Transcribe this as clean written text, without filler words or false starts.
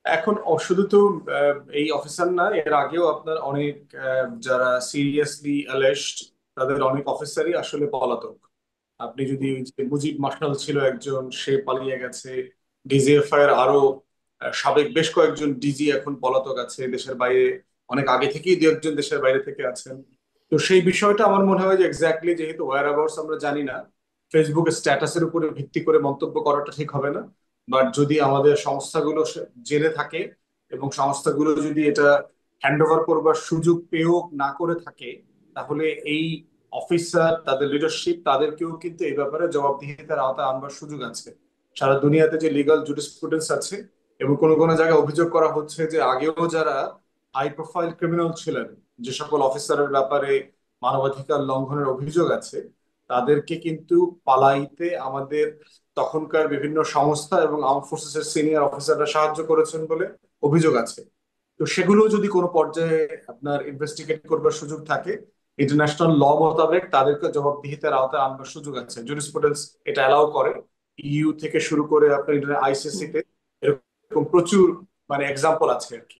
এখন শুধু তো এই অফিসার না, এর আগেও আপনার অনেক যারা সিরিয়াসলি অ্যালেজড তাদের অনেক অফিসারই আসলে পলাতক। আপনি যদি ওই যে মুজিব মার্শাল ছিল একজন, সে পালিয়ে গেছে। ডিজিএফআই এর আরো সাবেক বেশ কয়েকজন ডিজি এখন পলাতক আছে দেশের বাইরে। অনেক আগে থেকেই দু একজন দেশের বাইরে থেকে আছেন। তো সেই বিষয়টা আমার মনে হয় যে এক্স্যাক্টলি, যেহেতু ওয়্যার অ্যাবাউটস আমরা জানি না, ফেসবুক স্ট্যাটাসের উপরে ভিত্তি করে মন্তব্য করাটা ঠিক হবে না। বাট যদি আমাদের সংস্থাগুলো জেনে থাকে এবং সংস্থাগুলো যদি এটা হ্যান্ড ওভার করবার সুযোগ পেয়েও না করে থাকে, তাহলে এই অফিসার, তাদের লিডারশিপ, তাদেরকেও কিন্তু এই ব্যাপারে জবাবদিহিতার আওতায় আনবার সুযোগ আছে। সারা দুনিয়াতে যে লিগাল জুরিসপ্রুডেন্স আছে, এবং কোনো কোনো জায়গায় অভিযোগ করা হচ্ছে যে আগেও যারা হাই প্রোফাইল ক্রিমিনাল ছিলেন, যে সকল অফিসারের ব্যাপারে মানবাধিকার লঙ্ঘনের অভিযোগ আছে, তাদেরকে কিন্তু পালাইতে আমাদের তখনকার বিভিন্ন সংস্থা এবং আর্ম ফোর্সেস এর সিনিয়র অফিসাররা সাহায্য করেছেন বলে অভিযোগ আছে। তো সেগুলো যদি কোনো পর্যায়ে আপনার ইনভেস্টিগেট করবার সুযোগ থাকে, ইন্টারন্যাশনাল ল মোতাবেক তাদেরকে জবাবদিহিতার আওতায় আনবার সুযোগ আছে, জুরিসপ্রুডেন্স এটা অ্যালাউ করে। ইইউ থেকে শুরু করে আপনার আইসিসি তে এরকম প্রচুর মানে এক্সাম্পল আছে আর কি।